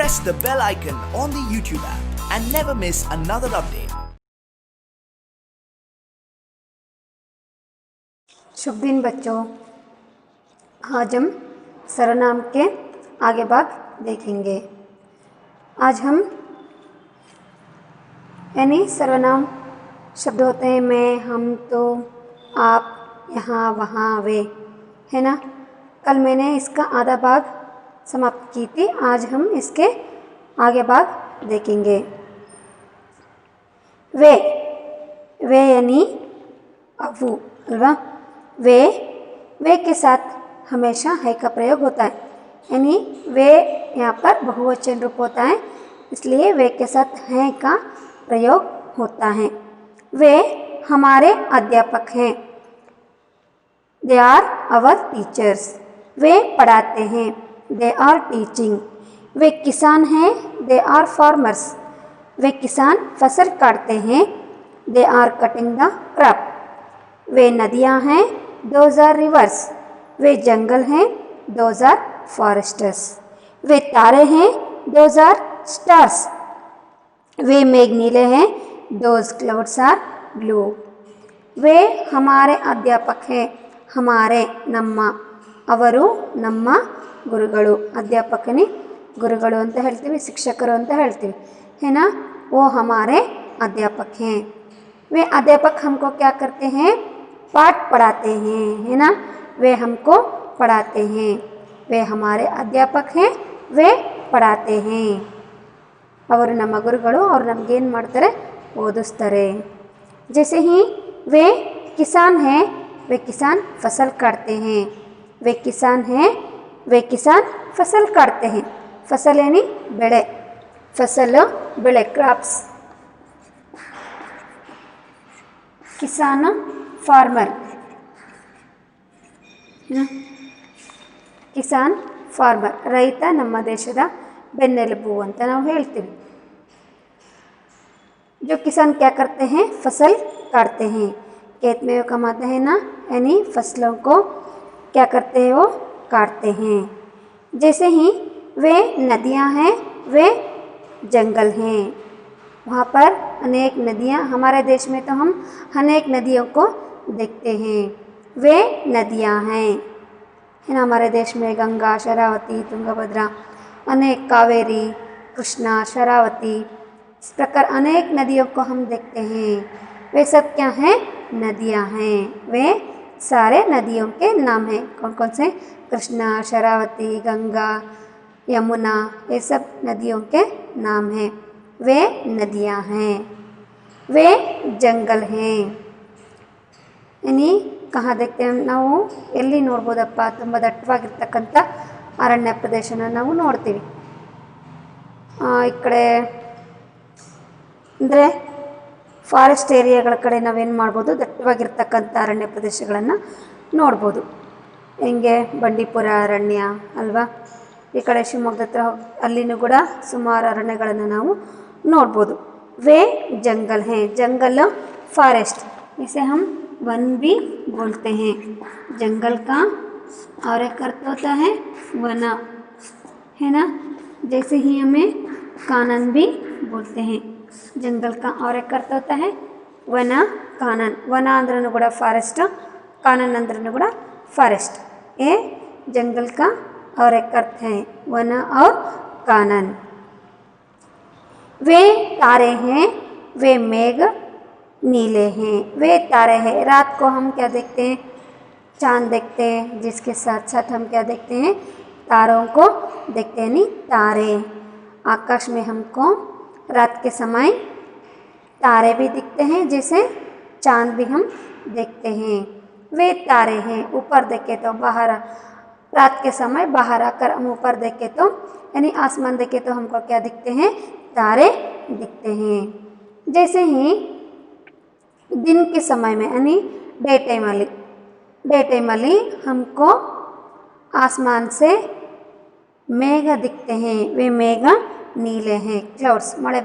press the bell icon on the YouTube app and never miss another update. शुभ दिन बच्चों। आज हम सर्वनाम के आगे भाग देखेंगे। आज हम यानी सर्वनाम शब्द होते हैं मैं, हम, तो, आप, यहाँ, वहाँ, वे, है ना। कल मैंने इसका आधा भाग समाप्त की थी। आज हम इसके आगे भाग देखेंगे। वे यानी अवु अल्वा। वे के साथ हमेशा है का प्रयोग होता है, यानी वे यहाँ पर बहुवचन रूप होता है, इसलिए वे के साथ है का प्रयोग होता है। वे हमारे अध्यापक हैं। They are our teachers. वे पढ़ाते हैं। They are teaching. वे किसान हैं। They are farmers. वे किसान फसल काटते हैं। They are cutting the crop. वे नदियाँ हैं। Those are rivers. वे जंगल हैं। Those are Forester's. वे तारे हैं। Those are stars. वे मेघ नीले हैं। Those clouds are blue. वे हमारे अध्यापक हैं। हमारे ನಮ್ಮ ಅವರು ನಮ್ಮ ಗುರುಗಳು। ಅಧ್ಯಾಪಕನೇ ಗುರುಗಳು ಅಂತ ಹೇಳ್ತೀವಿ, ಶಿಕ್ಷಕರು ಅಂತ ಹೇಳ್ತೀವಿ, है ना। वो हमारे अध्यापक हैं। वे अध्यापक हमको क्या करते हैं? पाठ पढ़ाते हैं, है ना। वे हमको पढ़ाते हैं। वे हमारे अध्यापक हैं। वे पढ़ाते हैं। ಅವರು ನಮ್ಮ ಗುರುಗಳು, ಅವ್ರು ನಮಗೇನು ಮಾಡ್ತಾರೆ? ಓದಿಸ್ತಾರೆ। जैसे ही वे किसान हैं, वे किसान फसल काटते हैं। वे किसान हैं। वे किसान फसल काटते हैं। फसल यानी ಬೆಳೆ, ಫಸಲು ಬೆಳೆ, ಕ್ರಾಪ್ಸ್। ಕಿಸಾನ ಫಾರ್ಮರ್, ಕಿಸಾನ್ ಫಾರ್ಮರ್, ರೈತ ನಮ್ಮ ದೇಶದ ಬೆನ್ನೆಲುಬು ಅಂತ ನಾವು ಹೇಳ್ತೀವಿ। जो किसान क्या करते हैं? फसल काटते हैं। खेत में वो कमाते हैं ना, यानी फसलों को क्या करते हैं? वो काटते हैं। जैसे ही वे नदियाँ हैं, वे जंगल हैं। वहाँ पर अनेक नदियाँ, हमारे देश में तो हम अनेक नदियों को देखते हैं। वे नदियाँ हैं, है ना। हमारे देश में गंगा, शरावती, तुंगभद्रा, अनेक कावेरी, कृष्णा, शरावती, इस प्रकार अनेक नदियों को हम देखते हैं। वे सब क्या हैं? नदियाँ हैं। वे सारे नदियों के नाम हैं। कौन कौन से? कृष्णा, शरावती, गंगा, यमुना, ये सब नदियों के नाम हैं। वे नदियाँ हैं। वे जंगल हैं, यानी कहाँ देखते हैं ನಾವು? ಎಲ್ಲಿ ನೋಡ್ಬೋದಪ್ಪ? ತುಂಬ ದಟ್ಟವಾಗಿರ್ತಕ್ಕಂಥ ಅರಣ್ಯ ಪ್ರದೇಶನ ನಾವು ನೋಡ್ತೀವಿ। ಈ ಕಡೆ ಅಂದರೆ ಫಾರೆಸ್ಟ್ ಏರಿಯಾಗಳ ಕಡೆ ನಾವೇನು ಮಾಡ್ಬೋದು? ದಟ್ಟವಾಗಿರ್ತಕ್ಕಂಥ ಅರಣ್ಯ ಪ್ರದೇಶಗಳನ್ನು ನೋಡ್ಬೋದು। ಹೆಂಗೆ? ಬಂಡೀಪುರ ಅರಣ್ಯ ಅಲ್ವಾ? ಈ ಕಡೆ ಶಿವಮೊಗ್ಗದ ಹತ್ರ ಅಲ್ಲಿನೂ ಕೂಡ ಸುಮಾರು ಅರಣ್ಯಗಳನ್ನು ನಾವು ನೋಡ್ಬೋದು। वे जंगल हैं। जंगल फॉरेस्ट, इसे हम वन भी बोलते हैं। जंगल का और एक अर्थ होता है वना, है ना। जैसे ही हमें कानन भी बोलते हैं। जंगल का और एक अर्थ होता है वना, कानन। वना अंद्ರೂ ಕೂಡ ಫಾರೆಸ್ಟ್, कानन अंद्ರೂ ಕೂಡ फॉरेस्ट। ये जंगल का और एक अर्थ है वना और कानन। वे तारे हैं। वे मेघ नीले हैं। वे तारे हैं। रात को हम क्या देखते हैं? चांद देखते हैं, जिसके साथ साथ हम क्या देखते हैं? तारों को देखते हैं, नहीं तारे। आकाश में हमको रात के समय तारे भी दिखते हैं, जैसे चांद भी हम देखते हैं। वे तारे हैं। ऊपर देखे तो बाहर, रात के समय बाहर आकर हम ऊपर देखे तो यानी आसमान देखे तो हमको क्या दिखते हैं? तारे दिखते हैं। जैसे ही दिन के समय में यानी डे टाइम वाली हमको आसमान से मेघ दिखते हैं। वे मेघ नीले हैं। क्लाउड्स, ಮಳೆ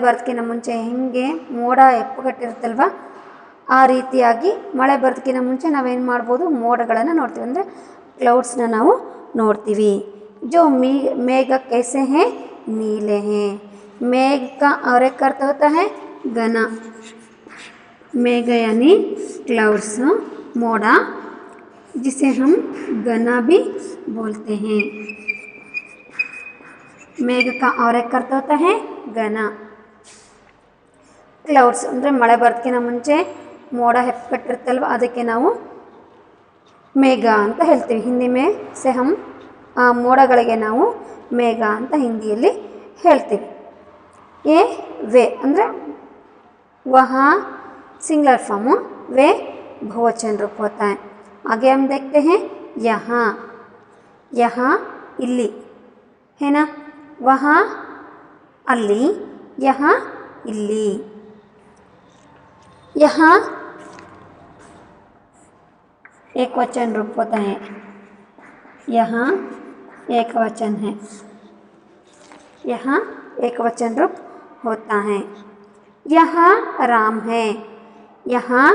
ಬರೋದಕ್ಕಿಂತ ಮುಂಚೆ ಹೆಂಗೆ ಮೋಡ ಎಪ್ಪುಗಟ್ಟಿರುತ್ತಲ್ವ, ಆ ರೀತಿಯಾಗಿ ಮಳೆ ಬರೋದಕ್ಕಿಂತ ಮುಂಚೆ ನಾವೇನು ಮಾಡ್ಬೋದು? ಮೋಡಗಳನ್ನು ನೋಡ್ತೀವಿ, ಅಂದರೆ ಕ್ಲೌಡ್ಸ್ನ ನಾವು ನೋಡ್ತೀವಿ। जो मेघ कैसे हैं, नीले हैं। मेघ का और एक अर्थ होता है घना। मेघ यानी क्लाउड्स, मोड़ा, जिसे हम घना भी बोलते हैं। मेघ का और एक अर्थ होता है घना। ಕ್ಲೌಡ್ಸ್ ಅಂದರೆ ಮಳೆ ಬರೋದಕ್ಕಿಂತ ಮುಂಚೆ ಮೋಡ ಹೆಪ್ಪಟ್ಟಿರುತ್ತಲ್ವ, ಅದಕ್ಕೆ ನಾವು ಮೇಘ ಅಂತ ಹೇಳ್ತೀವಿ ಹಿಂದಿ ಮೇ ಸೆ ಹಮ್. ಆ ಮೋಡಗಳಿಗೆ ನಾವು ಮೇಘ ಅಂತ ಹಿಂದಿಯಲ್ಲಿ ಹೇಳ್ತೀವಿ. ಎ ವೆ ಅಂದರೆ वहाँ सिंगुलर फॉर्म, वे बहुवचन रूप होता है. आगे हम देखते हैं यहाँ. यहाँ इल्ली है ना, वहाँ अल्ली, यहाँ इल्ली. यहाँ एक वचन रूप होता है, यहाँ एक वचन है, यहाँ एक वचन रूप होता है. यहाँ राम है, यहाँ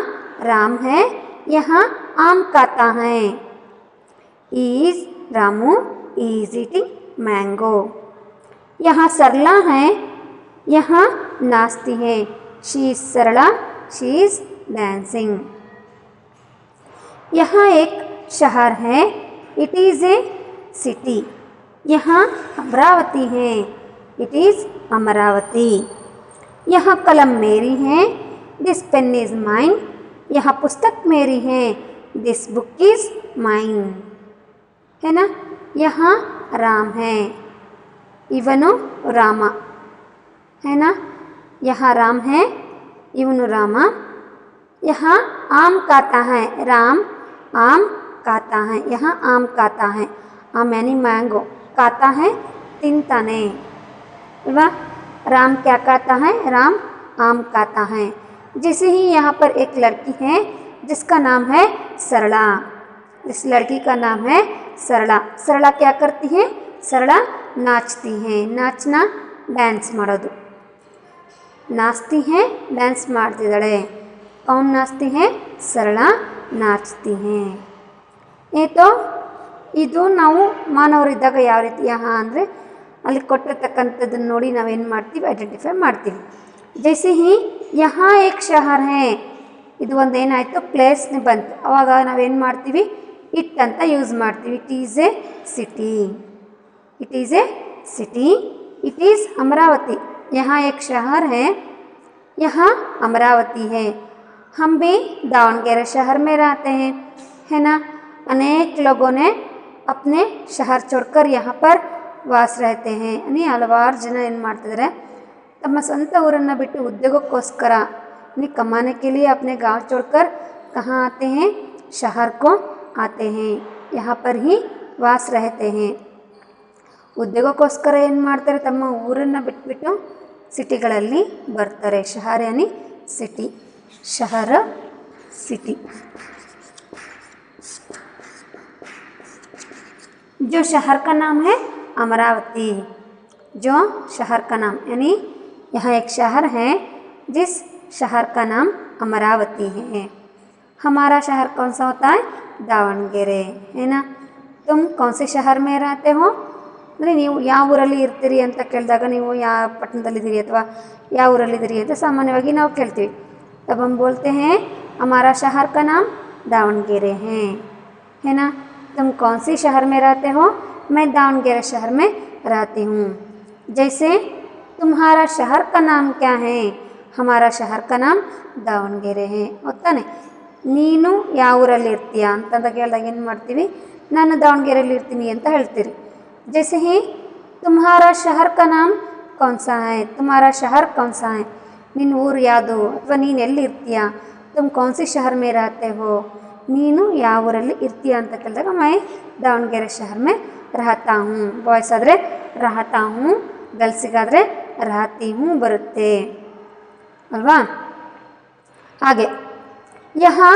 राम है, यहाँ आम खाता है. Is Ramu is eating mango. यहाँ सरला है, यहाँ नाचती है. She is Sarla, she is dancing. यहाँ एक शहर है, इट इज़ ए सिटी. यहाँ अमरावती है, इट इज़ अमरावती. यहाँ कलम मेरी है, दिस पेन इज माइन. यहाँ पुस्तक मेरी है, दिस बुक इज माइन. है ना. यहाँ राम है, ಇವನು ರಾಮ. है ना. यहाँ राम है, ಇವನು ರಾಮ. यहाँ आम खाता है, राम आम खाता है. यहाँ आम खाता है, आम यानी मैंगो, खाता है ತಿಂತಾನೆ अल्वा. राम क्या खाता है, राम आम खाता है. जैसे ही यहाँ पर एक लड़की है जिसका नाम है सरला. इस लड़की का नाम है सरला. सरला क्या करती है, सरला नाचती है. नाचना ಡ್ಯಾನ್ಸ್ ಮಾಡೋದು. नाचती है ಡ್ಯಾನ್ಸ್ ಮಾಡ್ತಿದ್ದಾಳೆ. कौन नाचती है, सरला नाचती हैं. ಇದು ನಾವು ಮಾನವರಿದ್ದಾಗ ಯಾವ ರೀತಿ यहाँ ಅಂದರೆ ಅಲ್ಲಿ ಕೊಟ್ಟಿರ್ತಕ್ಕಂಥದ್ದನ್ನು ನೋಡಿ ನಾವೇನು ಮಾಡ್ತೀವಿ, ಐಡೆಂಟಿಫೈ ಮಾಡ್ತೀವಿ. ಜೈಸೆ ಹಿ यहाँ एक शहर है, ಇದು ಒಂದು ಏನಾಯಿತು ಪ್ಲೇಸ್ನೇ ಬಂತು, ಅವಾಗ ನಾವೇನು ಮಾಡ್ತೀವಿ, ಇಟ್ ಅಂತ ಯೂಸ್ ಮಾಡ್ತೀವಿ. It is A city, it is a city. It is Amravati. यहाँ एक शहर है, यहाँ अमरावती है. हम भी दावणगेरे शहर में रहते हैं, है ना. अनेक लोगों ने अपने शहर छोड़कर यहाँ पर ವಾಸ रहते हैं. यानी ಹಲವಾರು ಜನ ಏನು ಮಾಡ್ತಿದ್ದಾರೆ, ತಮ್ಮ ಸ್ವಂತ ಊರನ್ನು ಬಿಟ್ಟು ಉದ್ಯೋಗಕ್ಕೋಸ್ಕರ यानी कमाने के लिए अपने गांव छोड़कर कहाँ आते हैं, शहर को आते हैं. यहाँ पर ही ವಾಸ रहते हैं. ಉದ್ಯೋಗಕ್ಕೋಸ್ಕರ ಏನು ಮಾಡ್ತಾರೆ, ತಮ್ಮ ಊರನ್ನು ಬಿಟ್ಬಿಟ್ಟು ಸಿಟಿಗಳಲ್ಲಿ ಬರ್ತಾರೆ. ಶಹರ್ ಯಾನಿ ಸಿಟಿ, ಶಹರ सिटी. जो शहर का नाम है अमरावती, जो शहर का नाम यानी यहाँ एक शहर है जिस शहर का नाम अमरावती है. हमारा शहर कौन सा होता है, दावणगेरे, है ना. तुम कौन से शहर में रहते हो, ಅಂದರೆ ನೀವು ಯಾವ ಊರಲ್ಲಿ ಇರ್ತೀರಿ ಅಂತ ಕೇಳಿದಾಗ ನೀವು ಯಾವ ಪಟ್ಟಣದಲ್ಲಿದ್ದೀರಿ ಅಥವಾ ಯಾವ ಊರಲ್ಲಿದ್ದೀರಿ ಅಂತ ಸಾಮಾನ್ಯವಾಗಿ ನಾವು ಕೇಳ್ತೀವಿ. तब हम बोलते हैं हमारा शहर का नाम दावणगेरे है ना. तुम कौन सी शहर में रहते हो, मैं दावणगेरे शहर में रहती हूँ. जैसे तुम्हारा शहर का नाम क्या है, हमारा शहर का नाम दावणगेरे है. ಗೊತ್ತಾನೆ, ನೀನು ಯಾವ ಊರಲ್ಲಿ ಇರ್ತೀಯಾ ಅಂತಂದ ಕೇಳಿದಾಗ ಏನು ಮಾಡ್ತೀವಿ, ನಾನು ದಾವಣಗೆರೆಯಲ್ಲಿ ಇರ್ತೀನಿ ಅಂತ ಹೇಳ್ತೀರಿ. जैसे ही तुम्हारा शहर का नाम कौन सा है, तुम्हारा शहर कौन सा है, ನೀನು ಊರು ಯಾವುದು ಅಥವಾ ನೀನು ಎಲ್ಲಿ ಇರ್ತೀಯಾ, तुम कौन से शहर में रहते हो, ನೀನು ಯಾವ ಊರಲ್ಲಿ ಇರ್ತೀಯಾ ಅಂತ ಕೇಳಿದಾಗ मैं दावणगेरे शहर में रहता हूँ. ಬಾಯ್ಸ್ ಆದರೆ रहता हूँ, ಗರ್ಲ್ಸಿಗಾದರೆ रहती हूँ ಬರುತ್ತೆ ಅಲ್ವಾ. ಹಾಗೆ यहाँ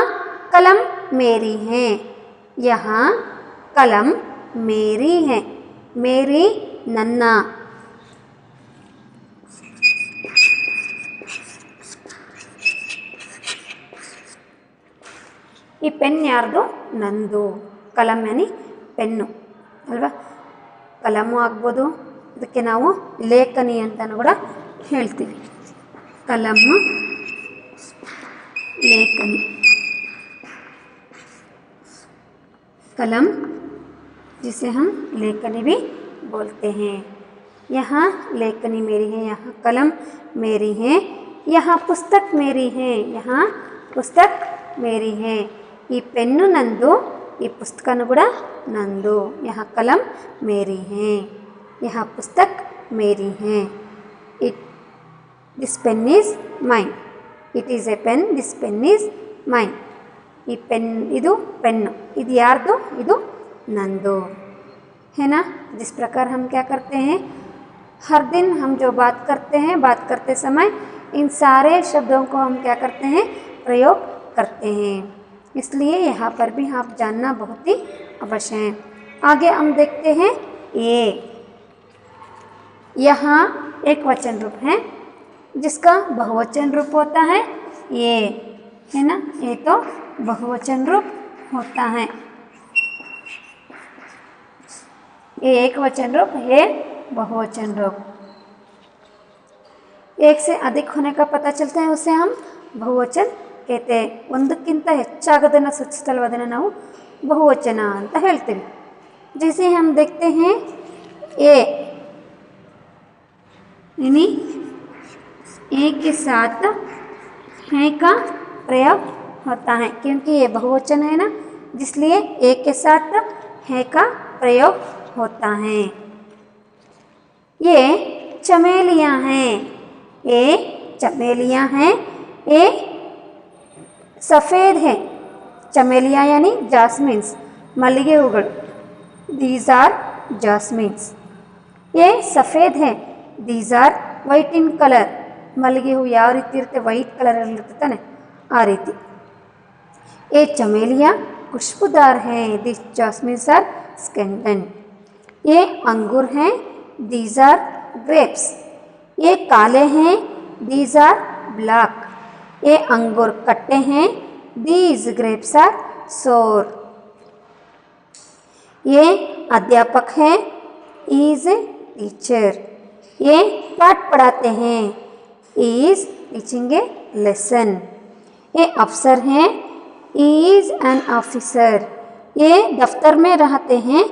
कलम मेरी है, यहाँ कलम मेरी है, मेरी ನನ್ನ. ಈ ಪೆನ್ ಯಾರ್ದು, ನಂದು. ಕಲಂ ಯಾನಿ ಪೆನ್ನು ಅಲ್ವಾ. ಕಲಮು ಆಗ್ಬೋದು, ಇದಕ್ಕೆ ನಾವು ಲೇಖನಿ ಅಂತಲೂ ಕೂಡ ಹೇಳ್ತೀವಿ. ಕಲಮು, ಲೇಖನಿ. कलम जिसे हम लेखनी भी बोलते हैं. यहाँ लेखनी मेरी है, यहाँ कलम मेरी है, यहाँ पुस्तक मेरी है, यहाँ पुस्तक मेरी है. ಈ ಪೆನ್ನು ನಂದು, ಈ ಪುಸ್ತಕನೂ ಕೂಡ ನಂದು. यहाँ कलम मेरी है, यहाँ पुस्तक मेरी है. This pen is mine. It is a pen. This pen is mine. ये पेन, इदु पेन, इद यार्दो, इदु नंदो, है ना. जिस प्रकार हम क्या करते हैं, हर दिन हम जो बात करते हैं, बात करते समय इन सारे शब्दों को हम क्या करते हैं, प्रयोग करते हैं. इसलिए यहाँ पर भी आप जानना बहुत ही अवश्य है. आगे हम देखते हैं ये. यहाँ एक वचन रूप है जिसका बहुवचन रूप होता है ये, है ना. ये तो बहुवचन रूप होता है. ये एक वचन रूप, ये बहुवचन रूप. एक से अधिक होने का पता चलता है, उसे हम बहुवचन कहते हैं. ಒಂದಕ್ಕಿಂತ ಹೆಚ್ಚಾಗೋದನ್ನು ಸೂಚಿಸಲ್ವದನ್ನು ನಾವು ಬಹುವಚನ ಅಂತ ಹೇಳ್ತೀವಿ. जैसे हम देखते हैं ए, यानी ए के साथ है का प्रयोग होता है, क्योंकि ये बहुवचन है ना, जिसलिए एक के साथ है का प्रयोग होता है. ये चमेलियाँ हैं, ये चमेलियाँ हैं, ये सफ़ेद है. चमेलियाँ यानी जास्मिन्स, मल्लिगे हूಗಳು. These are जास्मिन्स. ये सफ़ेद है. These are white in colour. मल्लिगे हू ಯಾವ ರೀತಿ ಇರುತ್ತೆ, ವೈಟ್ ಕಲರಲ್ಲಿ ಇರುತ್ತೆ ತಾನೆ, ಆ ರೀತಿ. ये चमेलियाँ खुशबूदार हैं. This jasmines are scented. ये अंगूर हैं. These are grapes. ये काले हैं. These are black. ये अंगूर कट्टे हैं. दीज ग्रेप्स आर सोर. ये अध्यापक हैं. Is teacher. ये पाठ पढ़ाते हैं. Is teaching A lesson. ये अफसर हैं. Is an officer. ये दफ्तर में रहते हैं.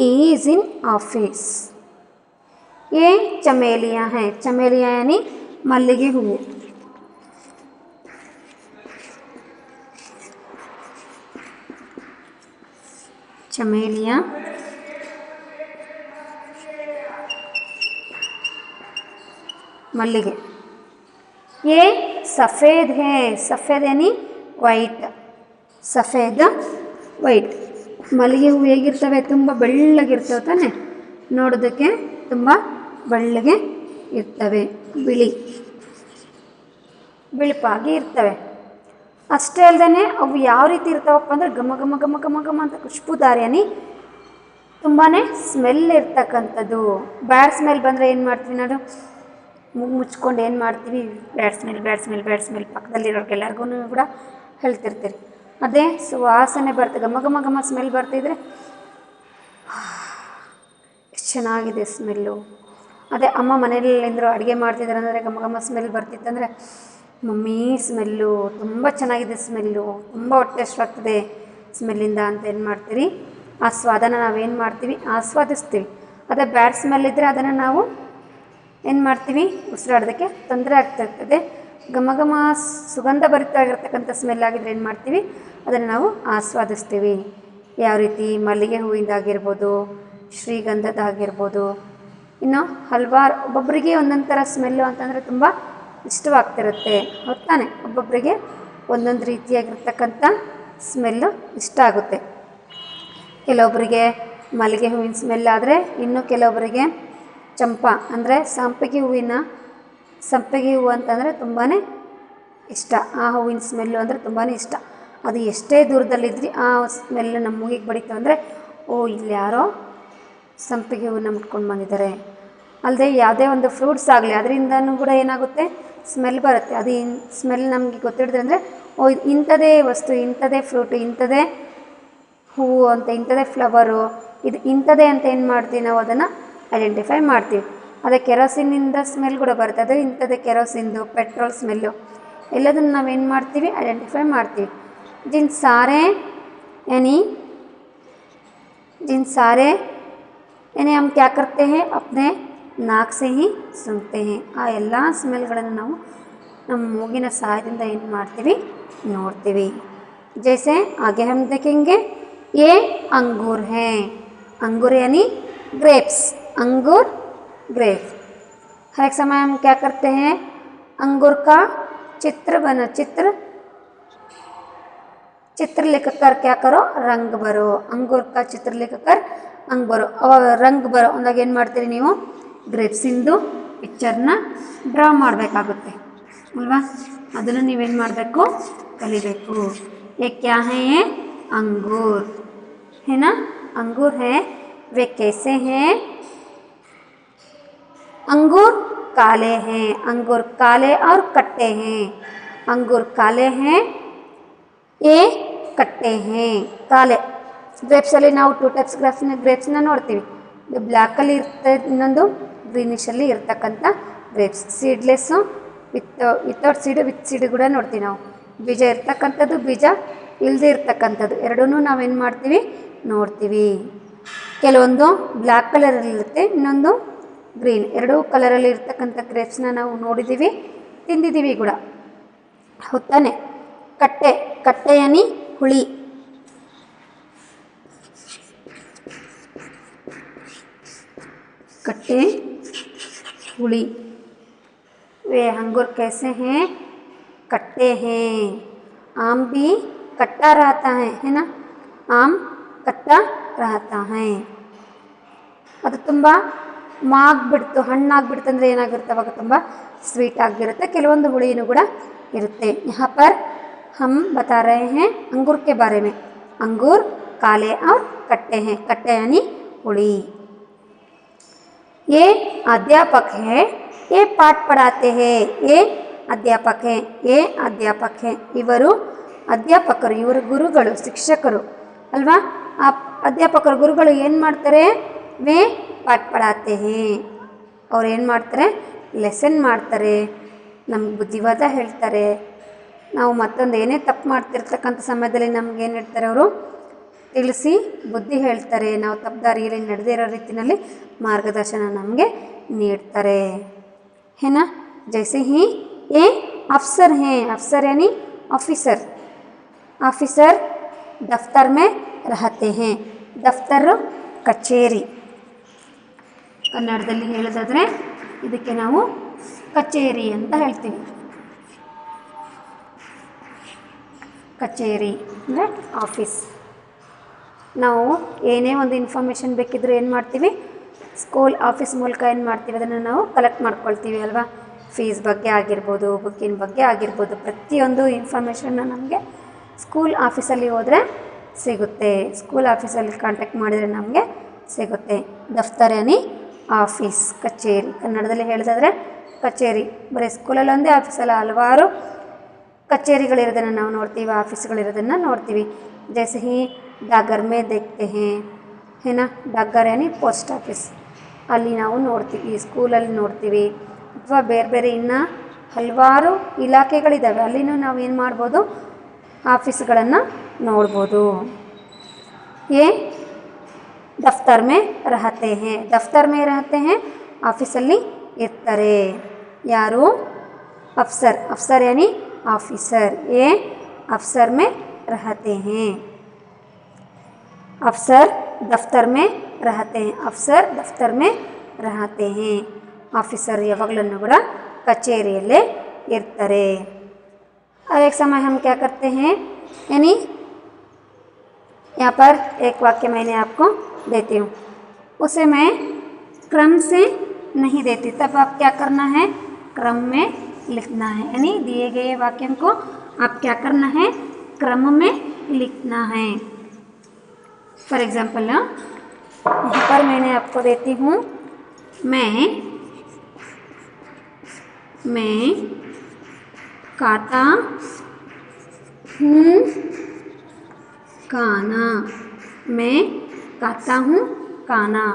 Is in office. ये चमेलियाँ हैं. चमेलियाँ यानी मल्लिगे हूವು. चमेलियाँ, मल्लिगे. ये सफ़ेद है. सफ़ेद यानी ವೈಟ್. ಸಫೇದ, ವೈಟ್. ಮಲ್ಲಿಗೆ ಹೂವು ಹೇಗಿರ್ತವೆ, ತುಂಬ ಬೆಳ್ಳಗಿರ್ತವೆ ತಾನೆ, ನೋಡೋದಕ್ಕೆ ತುಂಬ ಬೆಳ್ಳಗೆ ಇರ್ತವೆ, ಬಿಳುಪಾಗಿ ಇರ್ತವೆ. ಅಷ್ಟೇ ಅಲ್ಲದೆ ಅವು ಯಾವ ರೀತಿ ಇರ್ತಾವಪ್ಪ ಅಂದರೆ ಘಮ ಘಮ ಘಮ ಘಮ ಘಮ ಅಂತ ಖುಷ್ಬುದಾರಿಯಾನಿ ತುಂಬಾ ಸ್ಮೆಲ್ ಇರ್ತಕ್ಕಂಥದ್ದು. ಬ್ಯಾಡ್ ಸ್ಮೆಲ್ ಬಂದರೆ ಏನು ಮಾಡ್ತೀವಿ ನಾವು, ಮೂಗು ಮುಚ್ಕೊಂಡು ಏನು ಮಾಡ್ತೀವಿ, bad smell bad smell bad smell ಪಕ್ಕದಲ್ಲಿರೋರಿಗೆಲ್ಲರಿಗೂ ಕೂಡ ಹೇಳ್ತಿರ್ತೀರಿ. ಅದೇ ಸುವಾಸನೆ ಬರ್ತದೆ, ಘಮ ಘಮ ಘಮ ಸ್ಮೆಲ್ ಬರ್ತಿದ್ರೆ ಎಷ್ಟು ಚೆನ್ನಾಗಿದೆ ಸ್ಮೆಲ್ಲು. ಅದೇ ಅಮ್ಮ ಮನೆಯಲ್ಲಿಂದರು ಅಡುಗೆ ಮಾಡ್ತಿದ್ದಾರೆ ಅಂದರೆ ಘಮ ಘಮ ಸ್ಮೆಲ್ ಬರ್ತಿತ್ತಂದರೆ ಮಮ್ಮಿ ಸ್ಮೆಲ್ಲು ತುಂಬ ಚೆನ್ನಾಗಿದೆ, ಸ್ಮೆಲ್ಲು ತುಂಬ ಹೊಟ್ಟೆ ಅಷ್ಟಾಗ್ತದೆ ಸ್ಮೆಲ್ಲಿಂದ ಅಂತ ಏನು ಮಾಡ್ತೀರಿ, ಆ ಸ್ವಾದನ ನಾವೇನು ಮಾಡ್ತೀವಿ, ಆಸ್ವಾದಿಸ್ತೀವಿ. ಅದೇ ಬ್ಯಾಡ್ ಸ್ಮೆಲ್ ಇದ್ದರೆ ಅದನ್ನು ನಾವು ಏನು ಮಾಡ್ತೀವಿ, ಉಸಿರಾಡೋದಕ್ಕೆ ತೊಂದರೆ ಆಗ್ತಾಯಿರ್ತದೆ. ಘಮ ಘಮ ಸುಗಂಧ ಭರಿತವಾಗಿರ್ತಕ್ಕಂಥ ಸ್ಮೆಲ್ ಆಗಿದ್ರೆ ಏನು ಮಾಡ್ತೀವಿ, ಅದನ್ನು ನಾವು ಆಸ್ವಾದಿಸ್ತೀವಿ. ಯಾವ ರೀತಿ ಮಲ್ಲಿಗೆ ಹೂವಿಂದಾಗಿರ್ಬೋದು, ಶ್ರೀಗಂಧದಾಗಿರ್ಬೋದು, ಇನ್ನು ಹಲವಾರು. ಒಬ್ಬೊಬ್ಬರಿಗೆ ಒಂದೊಂದು ಥರ ಸ್ಮೆಲ್ಲು ಅಂತಂದರೆ ತುಂಬ ಇಷ್ಟವಾಗ್ತಿರುತ್ತೆ, ಹೊತ್ತಾನೆ. ಒಬ್ಬೊಬ್ಬರಿಗೆ ಒಂದೊಂದು ರೀತಿಯಾಗಿರ್ತಕ್ಕಂಥ ಸ್ಮೆಲ್ಲು ಇಷ್ಟ ಆಗುತ್ತೆ. ಕೆಲವೊಬ್ಬರಿಗೆ ಮಲ್ಲಿಗೆ ಹೂವಿನ ಸ್ಮೆಲ್ ಆದರೆ, ಇನ್ನು ಕೆಲವೊಬ್ಬರಿಗೆ ಚಂಪಾ ಅಂದರೆ ಸಂಪಿಗೆ ಹೂವು ಅಂತಂದರೆ ತುಂಬಾ ಇಷ್ಟ. ಆ ಹೂವಿನ ಸ್ಮೆಲ್ಲು ಅಂದರೆ ತುಂಬಾ ಇಷ್ಟ. ಅದು ಎಷ್ಟೇ ದೂರದಲ್ಲಿದ್ರಿ ಆ ಸ್ಮೆಲ್ಲು ನಮ್ಮ ಮೂಗಿಗೆ ಬಡಿತು ಅಂದರೆ, ಓ ಇಲ್ಲಿ ಯಾರೋ ಸಂಪಿಗೆ ಹೂವನ್ನ ಮುಟ್ಕೊಂಡು ಬಂದಿದ್ದಾರೆ. ಅಲ್ಲದೆ ಯಾವುದೇ ಒಂದು ಫ್ರೂಟ್ಸ್ ಆಗಲಿ ಅದರಿಂದನೂ ಕೂಡ ಏನಾಗುತ್ತೆ, ಸ್ಮೆಲ್ ಬರುತ್ತೆ. ಅದು ಸ್ಮೆಲ್ ನಮಗೆ ಗೊತ್ತಿಡಿದ್ರೆ ಅಂದರೆ, ಓ ಇಂಥದೇ ವಸ್ತು, ಇಂಥದೇ ಫ್ರೂಟು, ಇಂಥದೇ ಹೂವು ಅಂತ, ಇಂಥದೇ ಫ್ಲವರು ಇದು ಇಂಥದ್ದೇ ಅಂತ ಏನು ಮಾಡ್ತೀವಿ ನಾವು ಅದನ್ನು ಐಡೆಂಟಿಫೈ ಮಾಡ್ತೀವಿ. ಅದೇ ಕೆರೋಸಿನಿಂದ ಸ್ಮೆಲ್ ಕೂಡ ಬರುತ್ತೆ, ಅದು ಇಂಥದ್ದೇ ಕೆರೋಸಿನ್ದು ಪೆಟ್ರೋಲ್ ಸ್ಮೆಲ್ಲು ಎಲ್ಲದನ್ನು ನಾವೇನು ಮಾಡ್ತೀವಿ ಐಡೆಂಟಿಫೈ ಮಾಡ್ತೀವಿ. जिन सारे यानी हम क्या करते हैं अपने नाक से ही सूंघते हैं. ಆ ಎಲ್ಲ ಸ್ಮೆಲ್ಗಳನ್ನು ನಾವು ನಮ್ಮ ಮೂಗಿನ ಸಹಾಯದಿಂದ ಏನು ಮಾಡ್ತೀವಿ ನೋಡ್ತೀವಿ. जैसे आगे हम देखेंगे ये अंगूर हैं. अंगूर यानी ग्रेप्स. अंगूर ग्रेप्स. हर एक समय हम क्या करते हैं अंगूर का चित्र लिखकर क्या करो रंग बरो. अंगूर का चित्र लिखकर अंग बरो. अವಾಗ ರಂಗ್ ಬರೋ ಅಂದಾಗ ಏನು ಮಾಡ್ತೀರಿ ನೀವು ಗ್ರೇಪ್ಸಿಂದು ಪಿಕ್ಚರ್ನ ಡ್ರಾ ಮಾಡಬೇಕಾಗುತ್ತೆ ಅಲ್ವಾ. ಅದನ್ನು ನೀವೇನು ಮಾಡಬೇಕು ಕಲಿಬೇಕು. ये क्या है ये अंगूर है ना. अंगूर है वे कैसे हैं अंगूर काले हैं. अंगूर काले और कट्टे हैं. अंगूर काले हैं ये कट्टे हैं. काले ಗ್ರೇಪ್ಸಲ್ಲಿ ನಾವು 2 ಟೈಪ್ಸ್ ಗ್ರೇಪ್ಸ್ನ ನೋಡ್ತೀವಿ. ಇದು ಬ್ಲ್ಯಾಕಲ್ಲಿ ಇರುತ್ತೆ, ಇನ್ನೊಂದು ಗ್ರೀನಿಶಲ್ಲಿ ಇರ್ತಕ್ಕಂಥ ಗ್ರೇಪ್ಸ್. ಸೀಡ್ಲೆಸ್ಸು ವಿತೌಟ್ ಸೀಡು ವಿತ್ ಸೀಡು ಕೂಡ ನೋಡ್ತೀವಿ ನಾವು. ಬೀಜ ಇರ್ತಕ್ಕಂಥದ್ದು ಬೀಜ ಇಲ್ಲದೆ ಇರ್ತಕ್ಕಂಥದ್ದು ಎರಡೂ ನಾವೇನು ಮಾಡ್ತೀವಿ ನೋಡ್ತೀವಿ. ಕೆಲವೊಂದು ಬ್ಲ್ಯಾಕ್ ಕಲರಲ್ಲಿರುತ್ತೆ, ಇನ್ನೊಂದು ಗ್ರೀನ್. ಎರಡೂ ಕಲರಲ್ಲಿ ಇರ್ತಕ್ಕಂಥ ಗ್ರೇಪ್ಸ್ನ ನಾವು ನೋಡಿದ್ದೀವಿ, ತಿಂದಿದ್ದೀವಿ ಕೂಡ. ಹೌದಾನೆ. ಕಟ್ಟೆ ಯಾನಿ ಹುಳಿ. कट्टे हुली. वे अंगूर कैसे हैं कट्टे हैं. आम भी कट्टा रहता है ना. आम कट्टा रहता है. ಅದು ತುಂಬ ಮಾಗ್ಬಿಡ್ತು, ಹಣ್ಣಾಗ್ಬಿಡ್ತು ಅಂದರೆ ಏನಾಗಿರುತ್ತೆ ಅವಾಗ ತುಂಬ ಸ್ವೀಟ್ ಆಗಿರುತ್ತೆ, ಕೆಲವೊಂದು ಹುಳಿನೂ ಕೂಡ ಇರುತ್ತೆ. यहाँ पर हम बता रहे हैं अंगूर के बारे में. अंगूर काले और कट्टे हैं. कट्टे यानी हुली. ये अध्यापक है, ये पाठ पढ़ाते हैं. ये अध्यापक है, ये अध्यापक है. इವರು ಅಧ್ಯಾಪಕರು, ಇವರು ಗುರುಗಳು, ಶಿಕ್ಷಕರು ಅಲ್ವಾ. ಆ ಅಧ್ಯಾಪಕರು ಗುರುಗಳು ಏನು ಮಾಡ್ತಾರೆ ವೇ ಪಾಠ ಪಢಾತೆ ಹೇ. ಅವ್ರು ಏನು ಮಾಡ್ತಾರೆ ಲೆಸನ್ ಮಾಡ್ತಾರೆ, ನಮ್ಗೆ ಬುದ್ಧಿವಾದ ಹೇಳ್ತಾರೆ. ನಾವು ಮತ್ತೊಂದು ಏನೇ ತಪ್ಪು ಮಾಡ್ತಿರ್ತಕ್ಕಂಥ ಸಮಯದಲ್ಲಿ ನಮ್ಗೆ ಏನು ಹೇಳ್ತಾರೆ ಅವರು ತಿಳಿಸಿ ಬುದ್ಧಿ ಹೇಳ್ತಾರೆ. ನಾವು ತಪ್ಪು ದಾರಿಯಲ್ಲಿ ನಡೆದೇ ಇರೋ ರೀತಿಯಲ್ಲಿ ಮಾರ್ಗದರ್ಶನ ನಮಗೆ ನೀಡ್ತಾರೆ. है ना. जैसे ही ये अफसर हैं. अफसर यानी ऑफिसर. ऑफिसर दफ्तर में रहते हैं. दफ्तर ಕಚೇರಿ. ಕನ್ನಡದಲ್ಲಿ ಹೇಳೋದಾದರೆ ಇದಕ್ಕೆ ನಾವು ಕಚೇರಿ ಅಂತ ಹೇಳ್ತೀವಿ. ಕಚೇರಿ ಅಂದರೆ ಆಫೀಸ್. ನಾವು ಏನೇ ಒಂದು ಇನ್ಫಾರ್ಮೇಷನ್ ಬೇಕಿದ್ರೂ ಏನು ಮಾಡ್ತೀವಿ ಸ್ಕೂಲ್ ಆಫೀಸ್ ಮೂಲಕ ಏನು ಮಾಡ್ತೀವಿ ಅದನ್ನು ನಾವು ಕಲೆಕ್ಟ್ ಮಾಡ್ಕೊಳ್ತೀವಿ ಅಲ್ವಾ. ಫೀಸ್ ಬಗ್ಗೆ ಆಗಿರ್ಬೋದು, ಬುಕ್ಕಿನ ಬಗ್ಗೆ ಆಗಿರ್ಬೋದು, ಪ್ರತಿಯೊಂದು ಇನ್ಫಾರ್ಮೇಷನ್ನ ನಮಗೆ ಸ್ಕೂಲ್ ಆಫೀಸಲ್ಲಿ ಹೋದರೆ ಸಿಗುತ್ತೆ. ಸ್ಕೂಲ್ ಆಫೀಸಲ್ಲಿ ಕಾಂಟ್ಯಾಕ್ಟ್ ಮಾಡಿದರೆ ನಮಗೆ ಸಿಗುತ್ತೆ. ದಫ್ತರ್ ಯಾನಿ ಆಫೀಸ್, ಕಚೇರಿ. ಕನ್ನಡದಲ್ಲಿ ಹೇಳೋದಾದರೆ ಕಚೇರಿ. ಬರೀ ಸ್ಕೂಲಲ್ಲಿ ಒಂದೇ ಆಫೀಸಲ್ಲ, ಹಲವಾರು ಕಚೇರಿಗಳಿರೋದನ್ನು ನಾವು ನೋಡ್ತೀವಿ, ಆಫೀಸ್ಗಳಿರೋದನ್ನು ನೋಡ್ತೀವಿ. जैसे ही डाकघर में देखते हैं है ना. डाकघर यानी पोस्ट ऑफिस. ಅಲ್ಲಿ ನಾವು ನೋಡ್ತೀವಿ, ಸ್ಕೂಲಲ್ಲಿ ನೋಡ್ತೀವಿ, ಅಥವಾ ಬೇರೆ ಬೇರೆ ಇನ್ನು ಹಲವಾರು ಇಲಾಖೆಗಳಿದ್ದಾವೆ, ಅಲ್ಲಿನೂ ನಾವು ಏನು ಮಾಡ್ಬೋದು ಆಫೀಸ್ಗಳನ್ನು ನೋಡ್ಬೋದು. ये दफ्तर में रहते हैं. दफ्तर में रहते हैं ಆಫೀಸಲ್ಲಿ ಇರ್ತಾರೆ. ಯಾರು अफसर. अफसर यानी ऑफिसर. ये अफसर में रहते हैं. अफसर दफ्तर में रहते हैं. अफसर दफ्तर में रहते हैं. ऑफिसर ಯಾವಾಗಲೂ ಕೂಡ ಕಚೇರಿಯಲ್ಲೇ ಇರ್ತಾರೆ. एक समय हम क्या करते हैं यानी यहाँ पर एक वाक्य मैंने आपको देती हूँ, उसे मैं क्रम से नहीं देती. तब आप क्या करना है क्रम में लिखना है. यानी दिए गए वाक्य को आप क्या करना है क्रम में लिखना है. फॉर एग्जाम्पल यहाँ पर मैंने आपको देती हूँ मैं खाता हूँ खाना. मैं खाता हूँ खाना।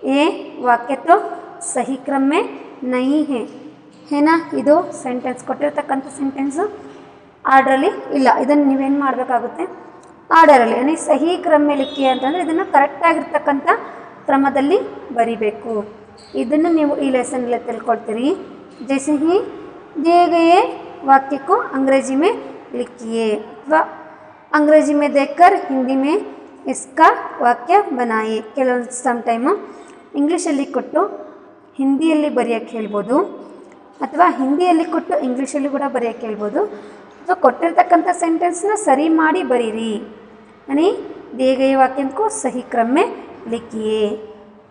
ये वाक्य तो सही क्रम में नहीं है ना। ಇದು ಸೆಂಟೆನ್ಸ್ ಕೊಟ್ಟಿರ್ತಕ್ಕಂಥ ಸೆಂಟೆನ್ಸು ಆರ್ಡ್ರಲ್ಲಿ ಇಲ್ಲ. ಇದನ್ನು ನೀವೇನು ಮಾಡಬೇಕಾಗುತ್ತೆ, ಆರ್ಡರಲ್ಲಿ ಅಂದರೆ ಸಹಿ ಕ್ರಮ ಲಿಖಿ ಅಂತಂದರೆ ಇದನ್ನು ಕರೆಕ್ಟಾಗಿರ್ತಕ್ಕಂಥ ಕ್ರಮದಲ್ಲಿ ಬರಿಬೇಕು. ಇದನ್ನು ನೀವು ಈ ಲೆಸನಲ್ಲಿ ತಿಳ್ಕೊಳ್ತೀರಿ. जैसे ही दिए गए वाक्य को अंग्रेजी में लिखिए अथवा अंग्रेजी में देखकर हिंदी में इसका वाक्य बनाइए. ಕೆಲವೊಂದು ಸಮ್ ಟೈಮು ಇಂಗ್ಲೀಷಲ್ಲಿ ಕೊಟ್ಟು ಹಿಂದಿಯಲ್ಲಿ ಬರೆಯೋಕ್ಕೆ ಹೇಳ್ಬೋದು, ಅಥವಾ ಹಿಂದಿಯಲ್ಲಿ ಕೊಟ್ಟು ಇಂಗ್ಲೀಷಲ್ಲಿ ಕೂಡ ಬರೆಯೋಕ್ಕೆ ಹೇಳ್ಬೋದು. ಸೊ ಕೊಟ್ಟಿರ್ತಕ್ಕಂಥ ಸೆಂಟೆನ್ಸ್ನ ಸರಿ ಮಾಡಿ ಬರೀರಿ. यानी दिए गए वाक्य को सही क्रम में लिखिए,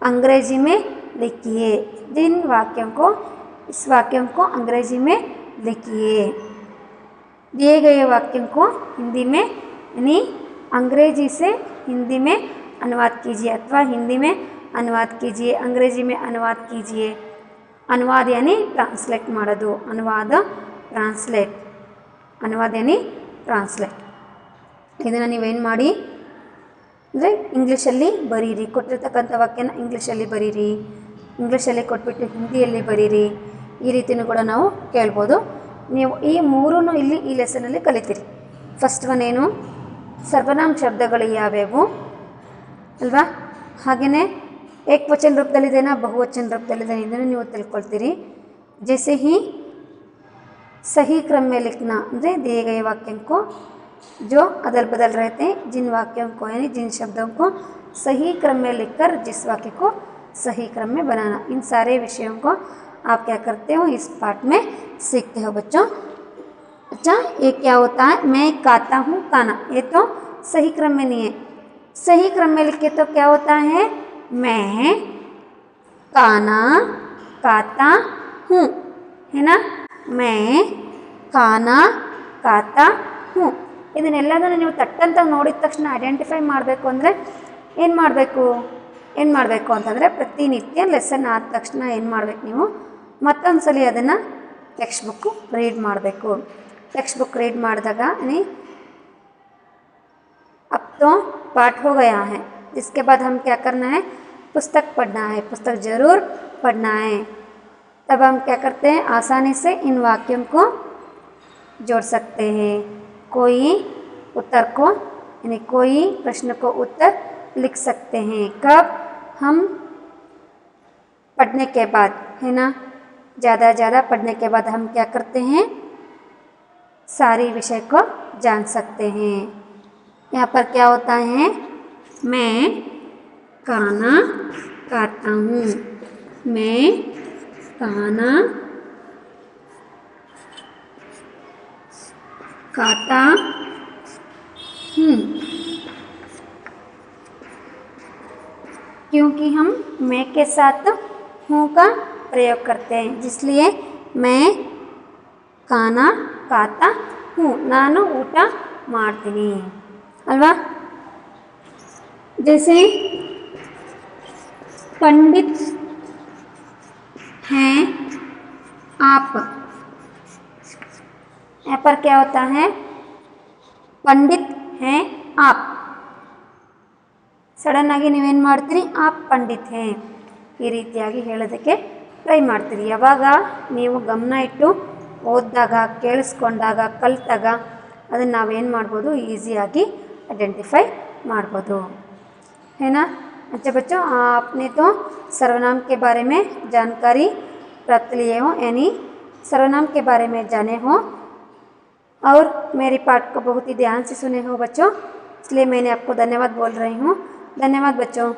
अंग्रेजी में लिखिए. जिन वाक्यों को इस वाक्यों को अंग्रेजी में लिखिए. दिए गए वाक्यों को हिंदी में यानी अंग्रेजी से हिंदी में अनुवाद कीजिए अथवा हिंदी में अनुवाद कीजिए, अंग्रेजी में अनुवाद कीजिए. अनुवाद यानी ट्रांसलेट ಮಾಡೋದು. अनुवाद ट्रांसलेट, अनुवाद यानी ट्रांसलेट. ಇದನ್ನು ನೀವೇನು ಮಾಡಿ ಅಂದರೆ ಇಂಗ್ಲೀಷಲ್ಲಿ ಬರೀರಿ. ಕೊಟ್ಟಿರ್ತಕ್ಕಂಥ ವಾಕ್ಯನ ಇಂಗ್ಲೀಷಲ್ಲಿ ಬರೀರಿ, ಇಂಗ್ಲೀಷಲ್ಲಿ ಕೊಟ್ಬಿಟ್ಟು ಹಿಂದಿಯಲ್ಲಿ ಬರೀರಿ. ಈ ರೀತಿಯೂ ಕೂಡ ನಾವು ಕೇಳ್ಬೋದು. ನೀವು ಈ ಮೂರೂ ಇಲ್ಲಿ ಈ ಲೆಸನಲ್ಲಿ ಕಲಿತೀರಿ. ಫಸ್ಟ್ ಒನ್ ಏನು, ಸರ್ವನಾಮ ಶಬ್ದಗಳು ಯಾವ್ಯಾವು ಅಲ್ವಾ, ಹಾಗೆಯೇ ಏಕವಚನ ರೂಪದಲ್ಲಿದೆನಾ ಬಹುವಚನ ರೂಪದಲ್ಲಿದೆ ಇದನ್ನು ನೀವು ತಿಳ್ಕೊಳ್ತೀರಿ. जैसे ही सही क्रम में लिखना ಅಂದರೆ दिए गए वाक्यों को जो अदल बदल रहते हैं, जिन वाक्यों को यानी जिन शब्दों को सही क्रम में लिखकर जिस वाक्य को सही क्रम में बनाना. इन सारे विषयों को आप क्या करते हो इस पाठ में सीखते हो बच्चों. अच्छा, ये क्या होता है, मैं खाता हूँ खाना, ये तो सही क्रम में नहीं है. सही क्रम में लिखे तो क्या होता है, मैं खाना खाता हूँ, है ना. मैं खाना खाता हूँ. ಇದನ್ನೆಲ್ಲದನ್ನು ನೀವು ತಟ್ಟಂತ ನೋಡಿದ ತಕ್ಷಣ ಐಡೆಂಟಿಫೈ ಮಾಡಬೇಕು ಅಂದರೆ ಏನು ಮಾಡಬೇಕು ಅಂತಂದರೆ ಪ್ರತಿನಿತ್ಯ ಲೆಸನ್ ಆದ ತಕ್ಷಣ ಏನು ಮಾಡಬೇಕು, ನೀವು ಮತ್ತೊಂದು ಸಲ ಅದನ್ನು ಟೆಕ್ಸ್ಟ್ ಬುಕ್ಕು ರೀಡ್ ಮಾಡಬೇಕು. टेक्स्ट बुक रीड ಮಾಡಿದಾಗ यानी अब तो पाठ हो गया है, इसके बाद हम क्या करना है, पुस्तक पढ़ना है. पुस्तक ज़रूर पढ़ना है. तब हम क्या करते हैं, आसानी से इन वाक्यों को जोड़ सकते हैं. कोई उत्तर को यानी कोई प्रश्न को उत्तर लिख सकते हैं. कब, हम पढ़ने के बाद, है ना. ज़्यादा पढ़ने के बाद हम क्या करते हैं, सारी विषय को जान सकते हैं. यहाँ पर क्या होता है, मैं खाना खाता हूँ, मैं खाना खाता हूँ. क्योंकि हम मैं के साथ हूँ का प्रयोग करते हैं, इसलिए मैं खाना खाता हूँ, ನಾನು ಊಟ ಮಾಡ್ತೀನಿ ಅಲ್ವಾ. जैसे पंडित हैं आप, यहाँ पर क्या होता है, पंडित हैं आप. ಸಡನ್ ಆಗಿ ನೀವೇನು ಮಾಡ್ತೀರಿ, ಆಪ್ ಪಂಡಿತ್ ಹೇ, ಈ ರೀತಿಯಾಗಿ ಹೇಳೋದಕ್ಕೆ ಟ್ರೈ ಮಾಡ್ತೀರಿ. ಯಾವಾಗ ನೀವು ಗಮನ ಇಟ್ಟು ಓದಿದಾಗ, ಕೇಳಿಸ್ಕೊಂಡಾಗ, ಕಲಿತಾಗ ಅದನ್ನು ನಾವೇನು ಮಾಡ್ಬೋದು, ಈಸಿಯಾಗಿ ಐಡೆंटिफाई ಮಾಡ್ಬೋದು, है ना. अच्छा बच्चों, आपने तो सर्वनाम के बारे में जानकारी प्राप्त लिए हो, यानी सर्वनाम के बारे में जाने हो और मेरी पाठ को बहुत ही ध्यान से सुने हो बच्चों, इसलिए मैंने आपको धन्यवाद बोल रही हूँ. धन्यवाद बच्चों.